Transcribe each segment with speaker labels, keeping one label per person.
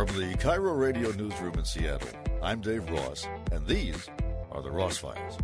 Speaker 1: From the KIRO Radio Newsroom in Seattle, I'm Dave Ross, and these are the Ross Files.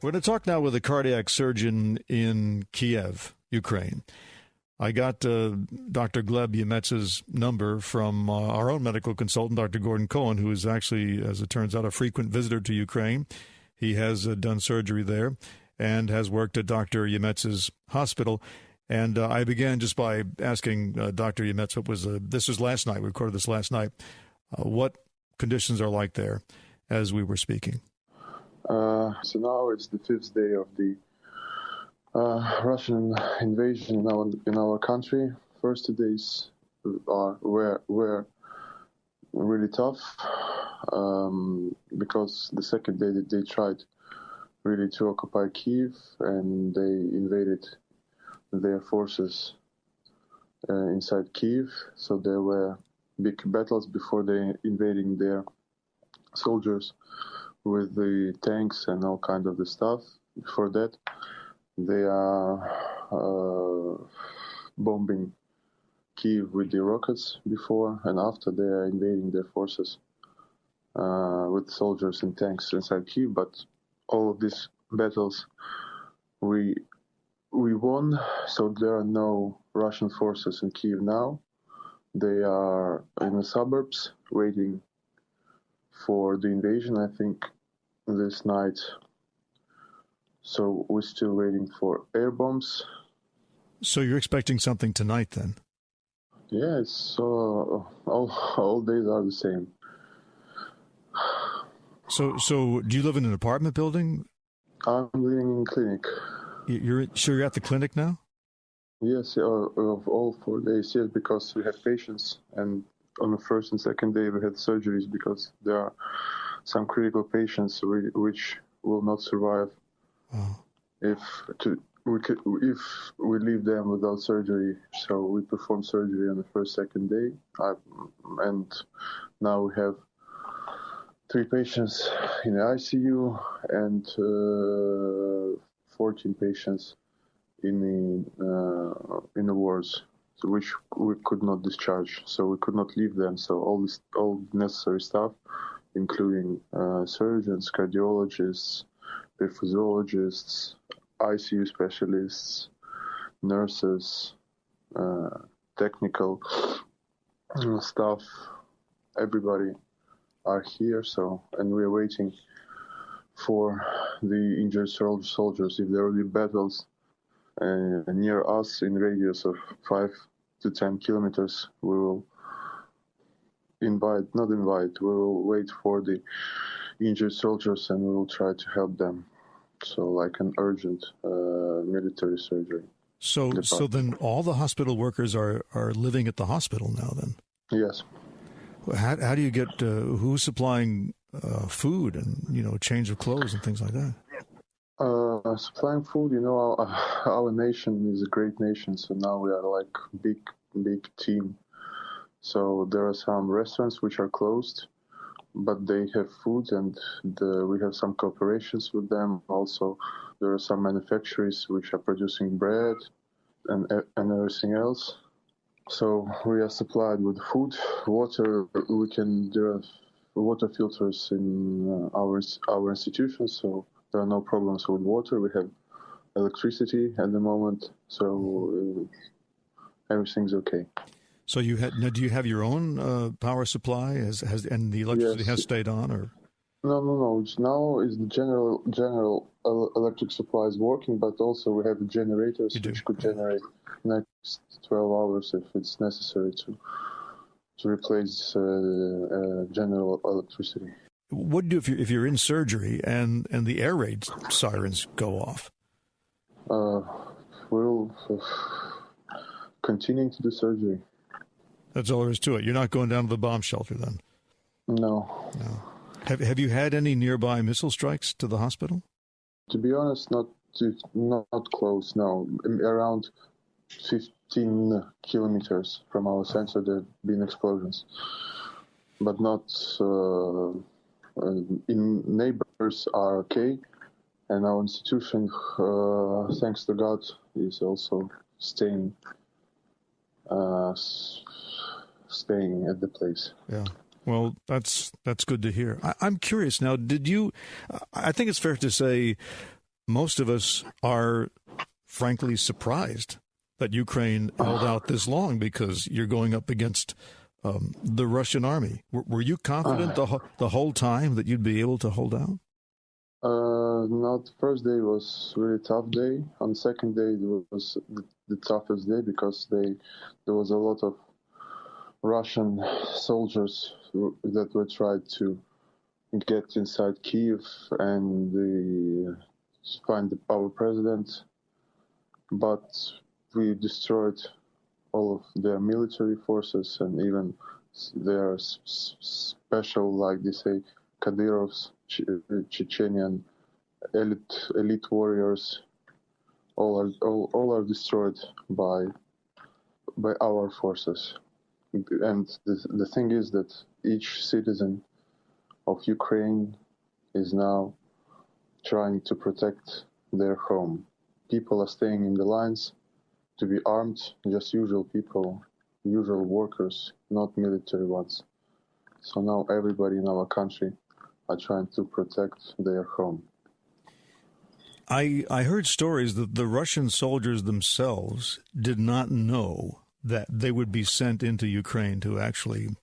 Speaker 1: We're going to talk now with a cardiac surgeon in Kyiv, Ukraine. I got Dr. Gleb Yemetz's number from our own medical consultant, Dr. Gordon Cohen, who is actually, as it turns out, a frequent visitor to Ukraine. He has done surgery there and has worked at Dr. Yemetz's hospital. And I began just by asking Dr. Yemetz, this was last night, we recorded this last night, what conditions are like there as we were speaking.
Speaker 2: So now it's the fifth day of the Russian invasion in our country. First 2 days were really tough because the second day they tried really to occupy Kyiv, and they invaded their forces inside Kyiv. So there were big battles before they invading their soldiers with the tanks and all kind of the stuff. Before that, they are bombing Kyiv with the rockets before, and after they are invading their forces with soldiers and tanks inside Kyiv. But all of these battles we won, so there are no Russian forces in Kyiv now. They are in the suburbs waiting for the invasion, I think, this night. So we're still waiting for air bombs.
Speaker 1: So you're expecting something tonight then?
Speaker 2: Yeah, it's all days are the same.
Speaker 1: So do you live in an apartment building?
Speaker 2: I'm living in clinic.
Speaker 1: You're at the clinic now?
Speaker 2: Yes, of all 4 days, yes, because we have patients, and on the first and second day we had surgeries because there are some critical patients which will not survive if we leave them without surgery. So we perform surgery on the first, second day, and now we have 3 patients in the ICU and 14 patients in the wards, so which we could not discharge. So we could not leave them. So all necessary stuff, including surgeons, cardiologists, physiologists, ICU specialists, nurses, technical staff, everybody are here. So, and we are waiting for the injured soldiers. If there will be battles near us in radius of 5 to 10 kilometers, we will we will wait for the injured soldiers and we will try to help them. So like an urgent military surgery.
Speaker 1: So then all the hospital workers are living at the hospital now then? Yes. How do you get, who's supplying food and, change of clothes and things like that?
Speaker 2: Supplying food, our nation is a great nation, so now we are like big team. So there are some restaurants which are closed, but they have food, and we have some cooperations with them. Also, there are some manufacturers which are producing bread and everything else. So we are supplied with food, water. There are water filters in our institution, so there are no problems with water. We have electricity at the moment, so everything's okay.
Speaker 1: So do you have your own power supply? And the electricity has stayed on, or?
Speaker 2: No. Now is the general electric supply is working, but also we have generators which could generate next 12 hours if it's necessary to replace general electricity.
Speaker 1: What do you if you're in surgery and the air raid sirens go off?
Speaker 2: We'll continue to do surgery.
Speaker 1: That's all there is to it. You're not going down to the bomb shelter then?
Speaker 2: No.
Speaker 1: Have you had any nearby missile strikes to the hospital?
Speaker 2: To be honest, not close, no. Around 15 kilometers from our center there have been explosions. But not... neighbors are okay. And our institution, thanks to God, is also staying at the place.
Speaker 1: Yeah. Well, that's good to hear. I'm curious now. I think it's fair to say most of us are frankly surprised that Ukraine held out this long, because you're going up against the Russian army. Were you confident the whole time that you'd be able to hold out?
Speaker 2: Not the first day was a really tough day. On the second day, it was the toughest day, because there was a lot of Russian soldiers that were tried to get inside Kyiv and find our president. But we destroyed all of their military forces and even their special, like they say, Kadyrov's Chechenian elite warriors. All are destroyed by our forces. And the thing is that each citizen of Ukraine is now trying to protect their home. People are staying in the lines to be armed, just usual people, usual workers, not military ones. So now everybody in our country are trying to protect their home.
Speaker 1: I heard stories that the Russian soldiers themselves did not know that they would be sent into Ukraine to actually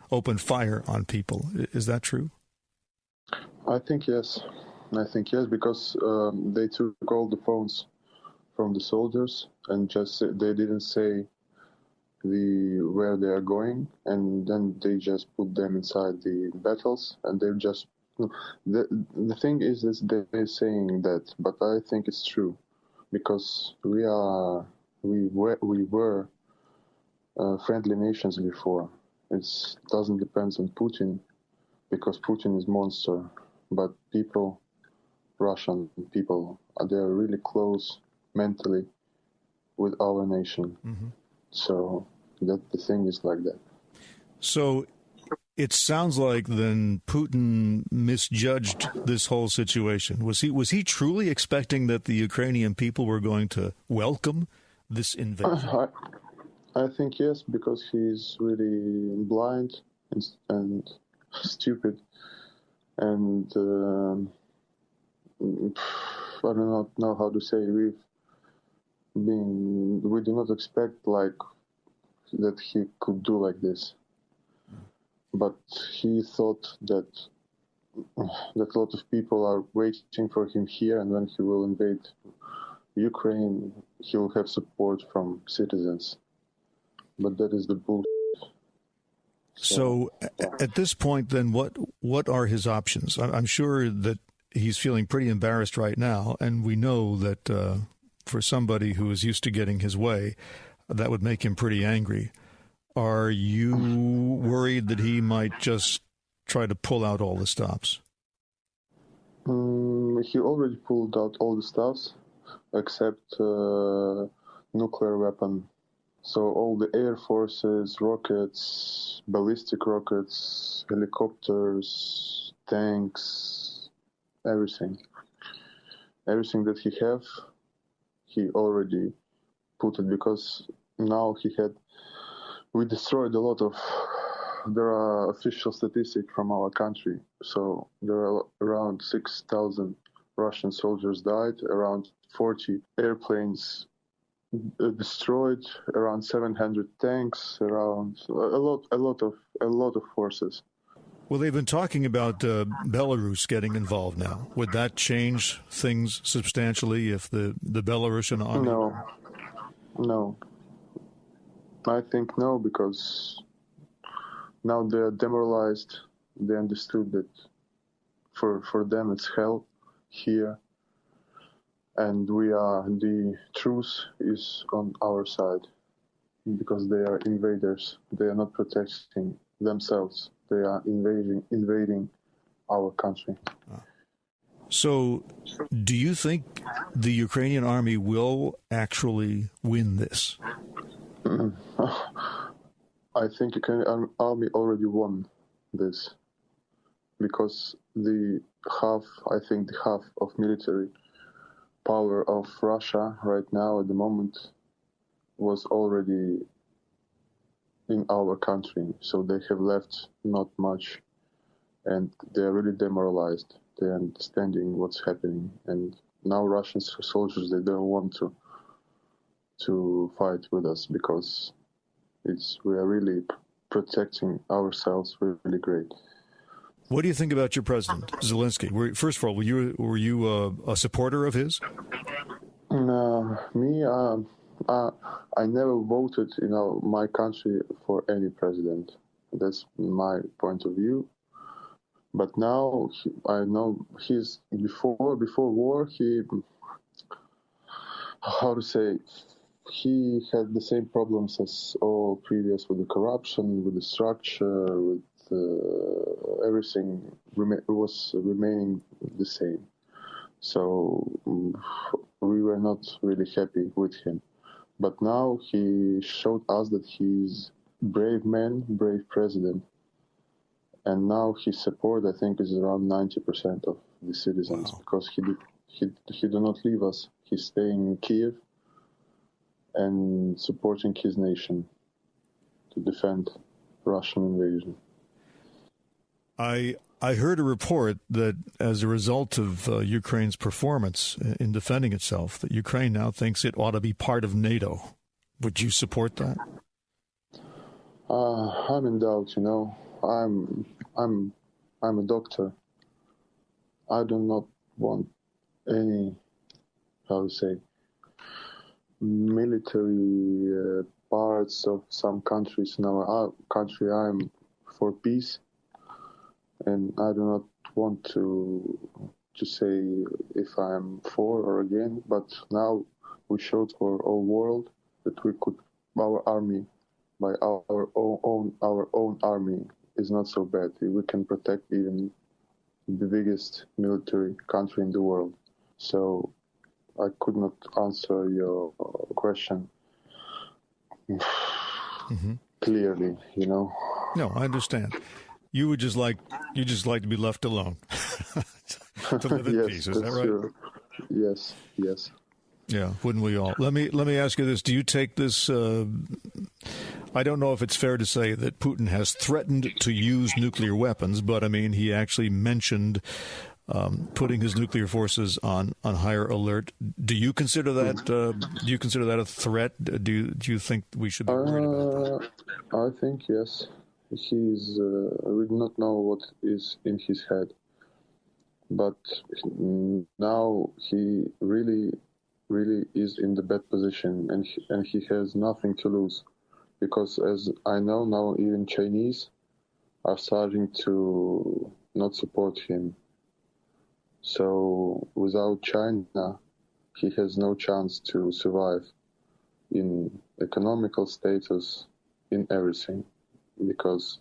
Speaker 1: open fire on people. Is that true?
Speaker 2: I think yes, because they took all the phones from the soldiers and they didn't say where they are going, and then they just put them inside the battles, and they just the thing is that they're saying that, but I think it's true, because we were friendly nations before. It doesn't depend on Putin, because Putin is monster, but Russian people, they're really close mentally with our nation. Mm-hmm. So that the thing is like that.
Speaker 1: So it sounds like then Putin misjudged this whole situation. Was he truly expecting that the Ukrainian people were going to welcome this invasion?
Speaker 2: I think yes, because he's really blind and stupid, and I do not know how to say. We do not expect that he could do like this, but he thought that a lot of people are waiting for him here, and when he will invade Ukraine, he will have support from citizens. But that is the bullshit.
Speaker 1: So at this point, then, what are his options? I'm sure that he's feeling pretty embarrassed right now, and we know that for somebody who is used to getting his way, that would make him pretty angry. Are you worried that he might just try to pull out all the stops?
Speaker 2: He already pulled out all the stops, except nuclear weapon. So all the air forces, rockets, ballistic rockets, helicopters, tanks, everything that he have, he already put it, because now we destroyed a lot of, there are official statistics from our country. So there are around 6,000 Russian soldiers died, around 40 airplanes destroyed, around 700 tanks, around a lot of forces.
Speaker 1: Well, they've been talking about Belarus getting involved now. Would that change things substantially if the Belarusian army?
Speaker 2: No. I think no, because now they're demoralized. They understood that for them it's hell here. And the truth is on our side, because they are invaders. They are not protecting themselves. They are invading our country.
Speaker 1: So do you think the Ukrainian army will actually win this?
Speaker 2: I think the Ukrainian army already won this, because the half of military power of Russia right now at the moment was already in our country, so they have left not much, and they're really demoralized. They're understanding what's happening, and now Russian soldiers, they don't want to fight with us because we are really protecting ourselves really great.
Speaker 1: What do you think about your president, Zelensky? First of all, were you a supporter of his?
Speaker 2: Me, I never voted in my country for any president. That's my point of view. But now I know he's before war. He had the same problems as all previous with the corruption, with the structure, with everything was remaining the same. So we were not really happy with him. But now he showed us that he's brave man, brave president. And now his support, I think, is around 90% of the citizens. Wow. Because he do not leave us. He's staying in Kyiv and supporting his nation to defend Russian invasion.
Speaker 1: I heard a report that as a result of Ukraine's performance in defending itself, that Ukraine now thinks it ought to be part of NATO. Would you support that?
Speaker 2: I'm in doubt. I'm a doctor. I do not want any, military parts of some countries. In our country, I'm for peace, and I do not want to say if I'm for or against. But now we showed for all world that we could, our army, by our own army, is not so bad. We can protect even the biggest military country in the world. So I could not answer your question clearly,
Speaker 1: No, I understand. You would just like to be left alone to live in peace. Is that right?
Speaker 2: Sure. Yes.
Speaker 1: Yeah, wouldn't we all? Let me ask you this: do you take this? I don't know if it's fair to say that Putin has threatened to use nuclear weapons, but I mean, he actually mentioned putting his nuclear forces on higher alert. Do you consider that? Do you consider that a threat? Do you think we should be worried about that?
Speaker 2: I think yes. He's. We do not know what is in his head, but now he really is in the bad position, and he has nothing to lose, because as I know now, even Chinese are starting to not support him. So without China, he has no chance to survive in economical status, in everything, because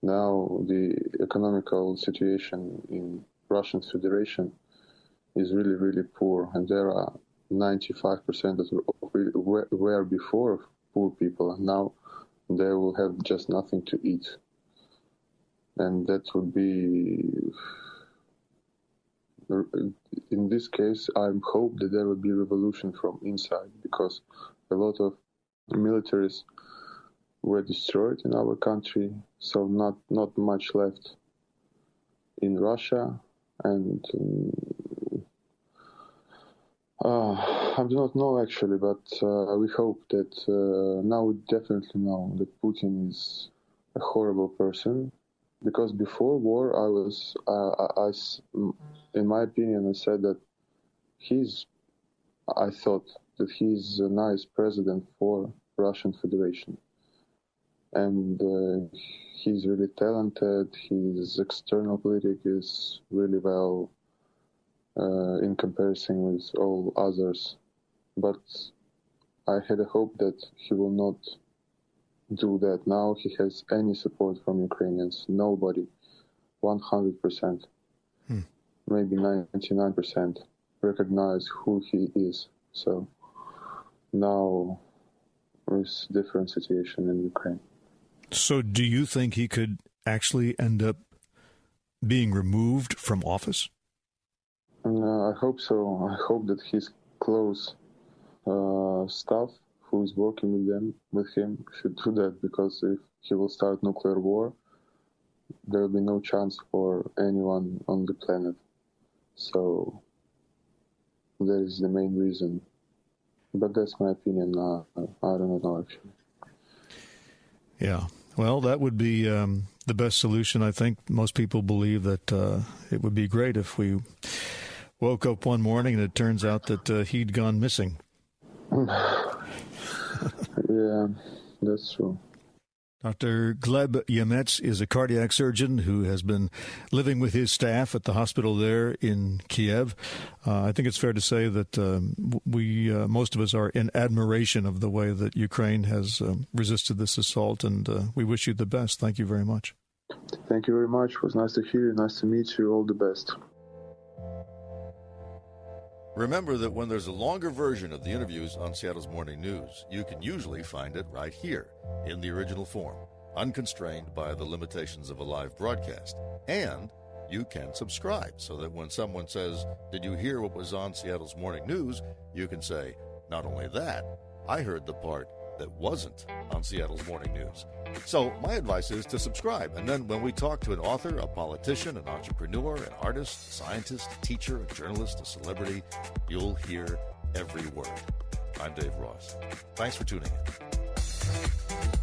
Speaker 2: now the economical situation in Russian Federation is really, really poor, and there are 95% that were before poor people, and now they will have just nothing to eat. And that would be, in this case, I hope that there will be revolution from inside, because a lot of militaries were destroyed in our country, so not much left in Russia, and I do not know actually, but we hope that now we definitely know that Putin is a horrible person, because before war in my opinion, I said that I thought that he's a nice president for Russian Federation. And he's really talented. His external politic is really well in comparison with all others. But I had a hope that he will not do that. Now he has any support from Ukrainians. Nobody. 100%. Maybe 99% recognize who he is. So now it's a different situation in Ukraine.
Speaker 1: So do you think he could actually end up being removed from office?
Speaker 2: I hope so. I hope that his close staff who is working with him, should do that, because if he will start nuclear war, there will be no chance for anyone on the planet. So that is the main reason. But that's my opinion. I don't know, actually.
Speaker 1: Yeah. Well, that would be the best solution. I think most people believe that it would be great if we woke up one morning and it turns out that he'd gone missing.
Speaker 2: Yeah, that's true.
Speaker 1: Dr. Gleb Yemetz is a cardiac surgeon who has been living with his staff at the hospital there in Kyiv. I think it's fair to say that most of us are in admiration of the way that Ukraine has resisted this assault, and we wish you the best. Thank you very much.
Speaker 2: Thank you very much. It was nice to hear you. Nice to meet you. All the best.
Speaker 3: Remember that when there's a longer version of the interviews on Seattle's Morning News, you can usually find it right here in the original form, unconstrained by the limitations of a live broadcast. And you can subscribe so that when someone says, "Did you hear what was on Seattle's Morning News?" you can say, "Not only that, I heard the part that wasn't on Seattle's Morning News." So my advice is to subscribe, and then when we talk to an author, a politician, an entrepreneur, an artist, a scientist, a teacher, a journalist, a celebrity, you'll hear every word. I'm Dave Ross. Thanks for tuning in.